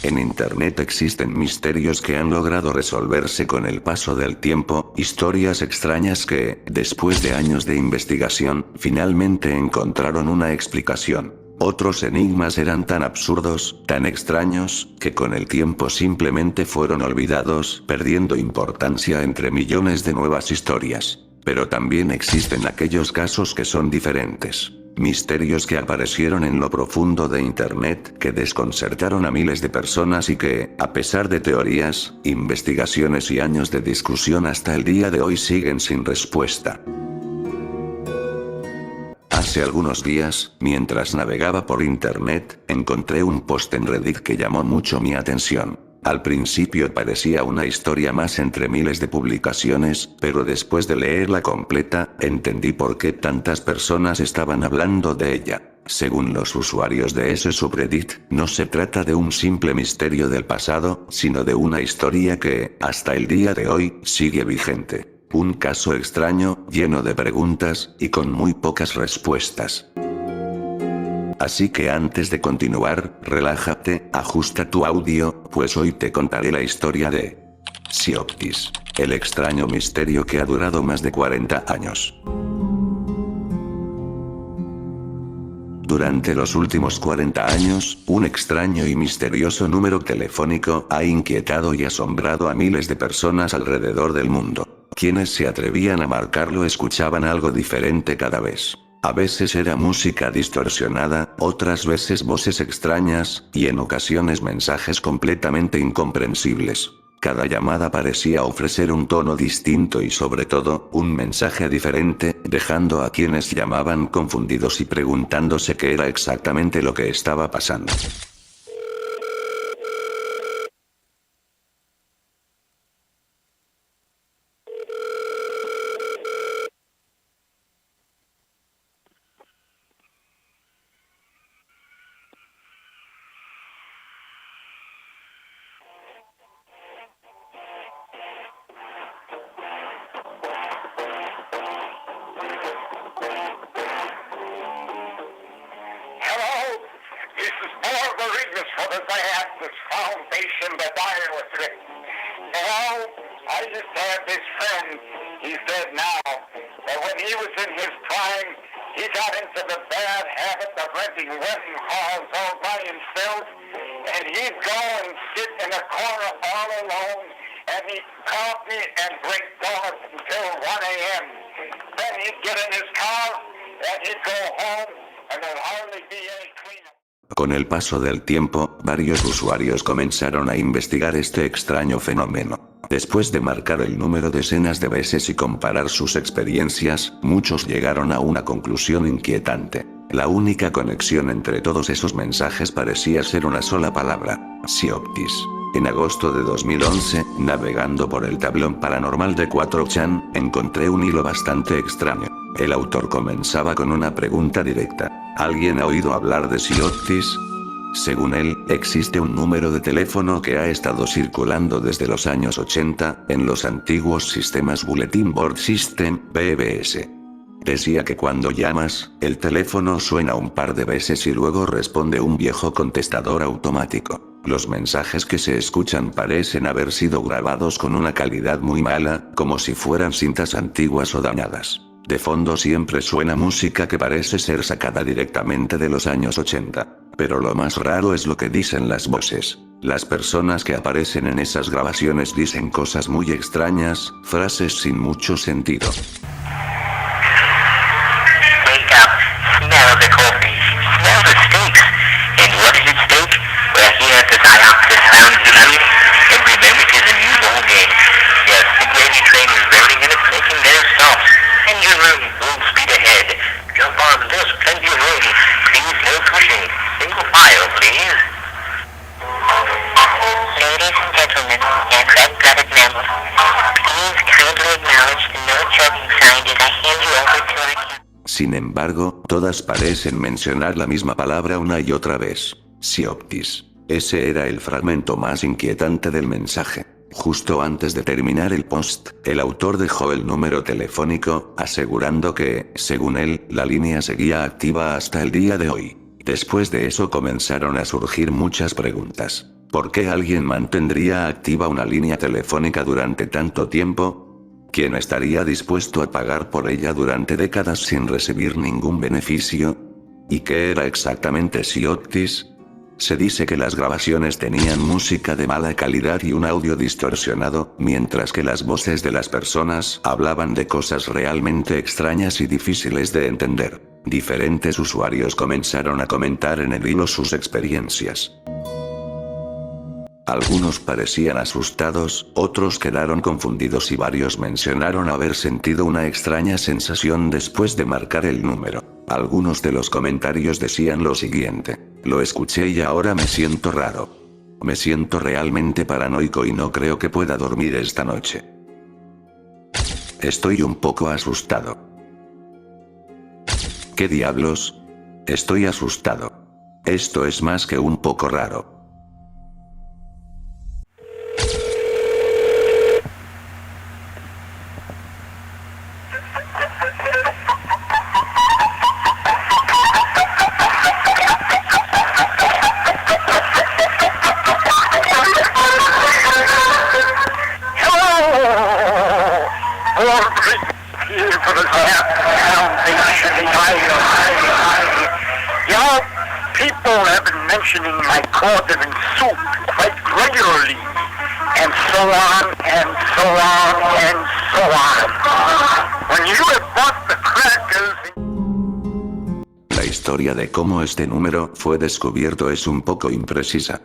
En Internet existen misterios que han logrado resolverse con el paso del tiempo, historias extrañas que, después de años de investigación, finalmente encontraron una explicación. Otros enigmas eran tan absurdos, tan extraños, que con el tiempo simplemente fueron olvidados, perdiendo importancia entre millones de nuevas historias. Pero también existen aquellos casos que son diferentes. Misterios que aparecieron en lo profundo de Internet, que desconcertaron a miles de personas y que, a pesar de teorías, investigaciones y años de discusión hasta el día de hoy siguen sin respuesta. Hace algunos días, mientras navegaba por Internet, encontré un post en Reddit que llamó mucho mi atención. Al principio parecía una historia más entre miles de publicaciones, pero después de leerla completa, entendí por qué tantas personas estaban hablando de ella. Según los usuarios de ese subreddit, no se trata de un simple misterio del pasado, sino de una historia que, hasta el día de hoy, sigue vigente. Un caso extraño, lleno de preguntas, y con muy pocas respuestas. Así que antes de continuar, relájate, ajusta tu audio, pues hoy te contaré la historia de Psioptis, el extraño misterio que ha durado más de 40 años. Durante los últimos 40 años, un extraño y misterioso número telefónico ha inquietado y asombrado a miles de personas alrededor del mundo. Quienes se atrevían a marcarlo escuchaban algo diferente cada vez. A veces era música distorsionada, otras veces voces extrañas, y en ocasiones mensajes completamente incomprensibles. Cada llamada parecía ofrecer un tono distinto y sobre todo, un mensaje diferente, dejando a quienes llamaban confundidos y preguntándose qué era exactamente lo que estaba pasando. Hello, this is Paul Rodriguez for the Dialysis Foundation, the wireless ring. Now, I used to have this friend, he's dead now, but when he was in his prime, he got into the bad habit of renting wedding halls all by himself, and he'd go and sit in a corner all alone, and he'd coffee and drink donuts until 1 a.m. Then he'd get in his car, and he'd go home, and there'd hardly be any cleanup. Con el paso del tiempo, varios usuarios comenzaron a investigar este extraño fenómeno. Después de marcar el número decenas de veces y comparar sus experiencias, muchos llegaron a una conclusión inquietante. La única conexión entre todos esos mensajes parecía ser una sola palabra: Psioptis. En agosto de 2011, navegando por el tablón paranormal de 4chan, encontré un hilo bastante extraño. El autor comenzaba con una pregunta directa. ¿Alguien ha oído hablar de Psioptis? Según él, existe un número de teléfono que ha estado circulando desde los años 80, en los antiguos sistemas Bulletin Board System, BBS. Decía que cuando llamas, el teléfono suena un par de veces y luego responde un viejo contestador automático. Los mensajes que se escuchan parecen haber sido grabados con una calidad muy mala, como si fueran cintas antiguas o dañadas. De fondo siempre suena música que parece ser sacada directamente de los años 80. Pero lo más raro es lo que dicen las voces. Las personas que aparecen en esas grabaciones dicen cosas muy extrañas, frases sin mucho sentido. Wake up, smell the coffee, smell the steaks. And what is at stake? We're here at the Diopsis Foundation, and remember it is a new ball game. Yes, the gravy train is rolling and it's making no stops. Engine room, full speed ahead. Jump on, there's plenty of room. Please, no pushing. Single file, please. Ladies and gentlemen, and red-blooded mammals, please kindly acknowledge the no choking sign as I hand you over to our captain. Sin embargo, todas parecen mencionar la misma palabra una y otra vez: Psioptis. Ese era el fragmento más inquietante del mensaje. Justo antes de terminar el post, el autor dejó el número telefónico, asegurando que, según él, la línea seguía activa hasta el día de hoy. Después de eso comenzaron a surgir muchas preguntas. ¿Por qué alguien mantendría activa una línea telefónica durante tanto tiempo? ¿Quién estaría dispuesto a pagar por ella durante décadas sin recibir ningún beneficio? ¿Y qué era exactamente Sioptis? Se dice que las grabaciones tenían música de mala calidad y un audio distorsionado, mientras que las voces de las personas hablaban de cosas realmente extrañas y difíciles de entender. Diferentes usuarios comenzaron a comentar en el hilo sus experiencias. Algunos parecían asustados, otros quedaron confundidos y varios mencionaron haber sentido una extraña sensación después de marcar el número. Algunos de los comentarios decían lo siguiente: lo escuché y ahora me siento raro. Me siento realmente paranoico y no creo que pueda dormir esta noche. Estoy un poco asustado. ¿Qué diablos? Estoy asustado. Esto es más que un poco raro. People have been mentioning my cauldron soup quite regularly, and so on, and so on, and so on. When you have bought the crackers... La historia de cómo este número fue descubierto es un poco imprecisa.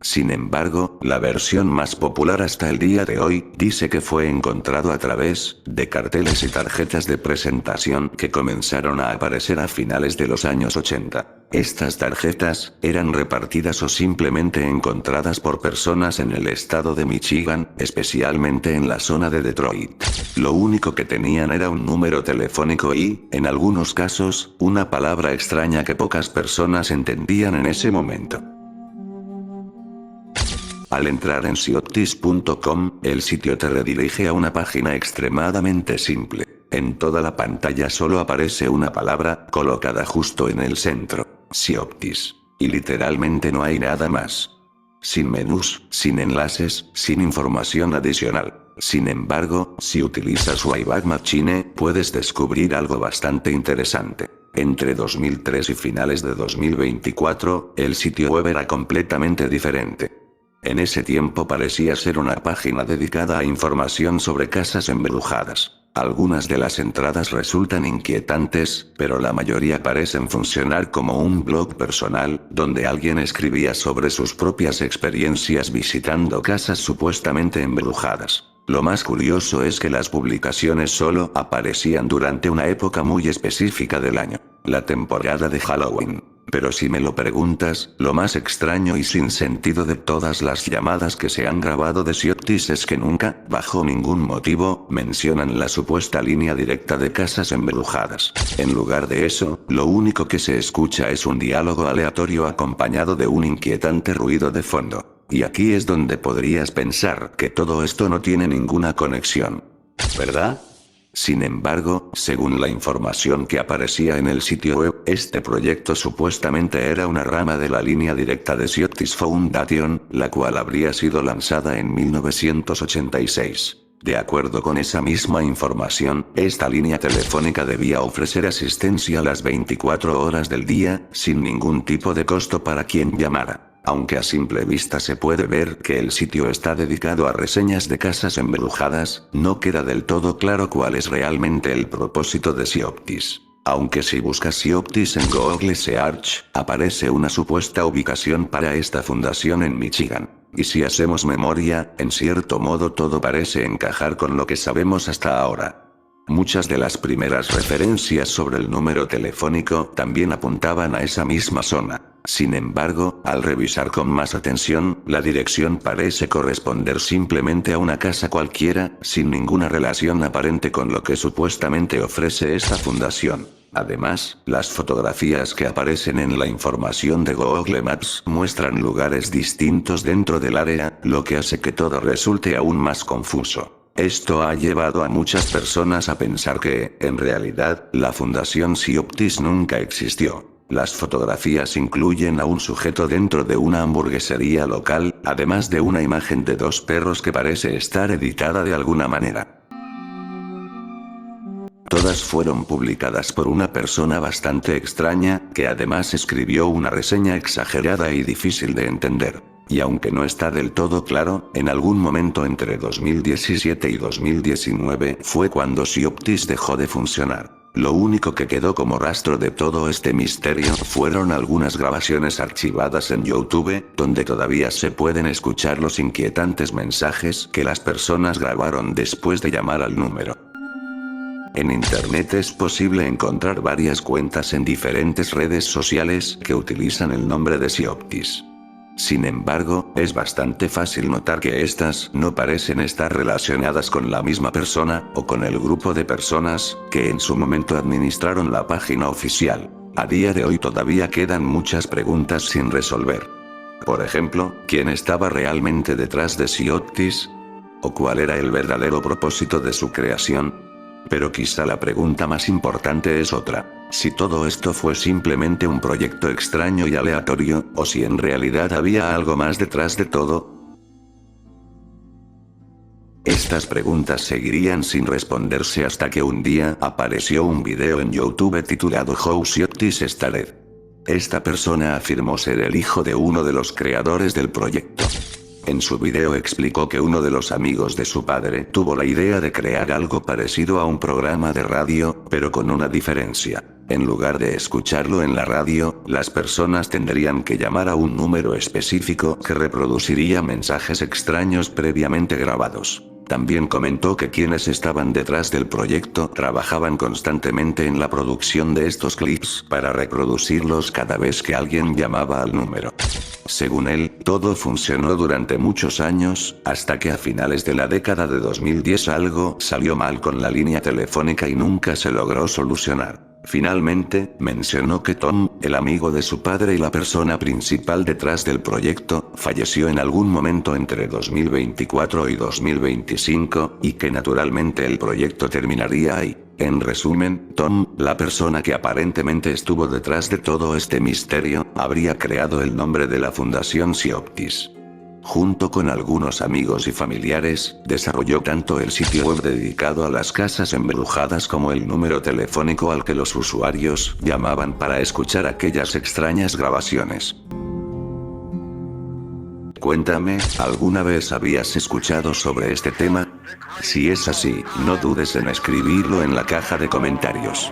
Sin embargo, la versión más popular hasta el día de hoy dice que fue encontrado a través de carteles y tarjetas de presentación que comenzaron a aparecer a finales de los años 80. Estas tarjetas eran repartidas o simplemente encontradas por personas en el estado de Michigan, especialmente en la zona de Detroit. Lo único que tenían era un número telefónico y, en algunos casos, una palabra extraña que pocas personas entendían en ese momento. Al entrar en sioptis.com, el sitio te redirige a una página extremadamente simple. En toda la pantalla solo aparece una palabra, colocada justo en el centro: Sioptis. Y literalmente no hay nada más. Sin menús, sin enlaces, sin información adicional. Sin embargo, si utilizas Wayback Machine, puedes descubrir algo bastante interesante. Entre 2003 y finales de 2024, el sitio web era completamente diferente. En ese tiempo parecía ser una página dedicada a información sobre casas embrujadas. Algunas de las entradas resultan inquietantes, pero la mayoría parecen funcionar como un blog personal, donde alguien escribía sobre sus propias experiencias visitando casas supuestamente embrujadas. Lo más curioso es que las publicaciones solo aparecían durante una época muy específica del año, la temporada de Halloween. Pero si me lo preguntas, lo más extraño y sin sentido de todas las llamadas que se han grabado de Sioptis es que nunca, bajo ningún motivo, mencionan la supuesta línea directa de casas embrujadas. En lugar de eso, lo único que se escucha es un diálogo aleatorio acompañado de un inquietante ruido de fondo. Y aquí es donde podrías pensar que todo esto no tiene ninguna conexión, ¿verdad? Sin embargo, según la información que aparecía en el sitio web, este proyecto supuestamente era una rama de la línea directa de Sioptis Foundation, la cual habría sido lanzada en 1986. De acuerdo con esa misma información, esta línea telefónica debía ofrecer asistencia a las 24 horas del día, sin ningún tipo de costo para quien llamara. Aunque a simple vista se puede ver que el sitio está dedicado a reseñas de casas embrujadas, no queda del todo claro cuál es realmente el propósito de Sioptis. Aunque si buscas Sioptis en Google Search, aparece una supuesta ubicación para esta fundación en Michigan. Y si hacemos memoria, en cierto modo todo parece encajar con lo que sabemos hasta ahora. Muchas de las primeras referencias sobre el número telefónico también apuntaban a esa misma zona. Sin embargo, al revisar con más atención, la dirección parece corresponder simplemente a una casa cualquiera, sin ninguna relación aparente con lo que supuestamente ofrece esta fundación. Además, las fotografías que aparecen en la información de Google Maps muestran lugares distintos dentro del área, lo que hace que todo resulte aún más confuso. Esto ha llevado a muchas personas a pensar que, en realidad, la fundación Sioptis nunca existió. Las fotografías incluyen a un sujeto dentro de una hamburguesería local, además de una imagen de 2 perros que parece estar editada de alguna manera. Todas fueron publicadas por una persona bastante extraña, que además escribió una reseña exagerada y difícil de entender. Y aunque no está del todo claro, en algún momento entre 2017 y 2019 fue cuando Sioptis dejó de funcionar. Lo único que quedó como rastro de todo este misterio fueron algunas grabaciones archivadas en YouTube, donde todavía se pueden escuchar los inquietantes mensajes que las personas grabaron después de llamar al número. En internet es posible encontrar varias cuentas en diferentes redes sociales que utilizan el nombre de Sioptis. Sin embargo, es bastante fácil notar que estas no parecen estar relacionadas con la misma persona, o con el grupo de personas que en su momento administraron la página oficial. A día de hoy todavía quedan muchas preguntas sin resolver. Por ejemplo, ¿quién estaba realmente detrás de Sioptis? ¿O cuál era el verdadero propósito de su creación? Pero quizá la pregunta más importante es otra. Si todo esto fue simplemente un proyecto extraño y aleatorio, o si en realidad había algo más detrás de todo. Estas preguntas seguirían sin responderse hasta que un día apareció un video en YouTube titulado How Sioptis Started. Esta persona afirmó ser el hijo de uno de los creadores del proyecto. En su video explicó que uno de los amigos de su padre tuvo la idea de crear algo parecido a un programa de radio, pero con una diferencia. En lugar de escucharlo en la radio, las personas tendrían que llamar a un número específico que reproduciría mensajes extraños previamente grabados. También comentó que quienes estaban detrás del proyecto trabajaban constantemente en la producción de estos clips para reproducirlos cada vez que alguien llamaba al número. Según él, todo funcionó durante muchos años, hasta que a finales de la década de 2010 algo salió mal con la línea telefónica y nunca se logró solucionar. Finalmente, mencionó que Tom, el amigo de su padre y la persona principal detrás del proyecto, falleció en algún momento entre 2024 y 2025, y que naturalmente el proyecto terminaría ahí. En resumen, Tom, la persona que aparentemente estuvo detrás de todo este misterio, habría creado el nombre de la Fundación Sioptis. Junto con algunos amigos y familiares, desarrolló tanto el sitio web dedicado a las casas embrujadas como el número telefónico al que los usuarios llamaban para escuchar aquellas extrañas grabaciones. Cuéntame, ¿alguna vez habías escuchado sobre este tema? Si es así, no dudes en escribirlo en la caja de comentarios.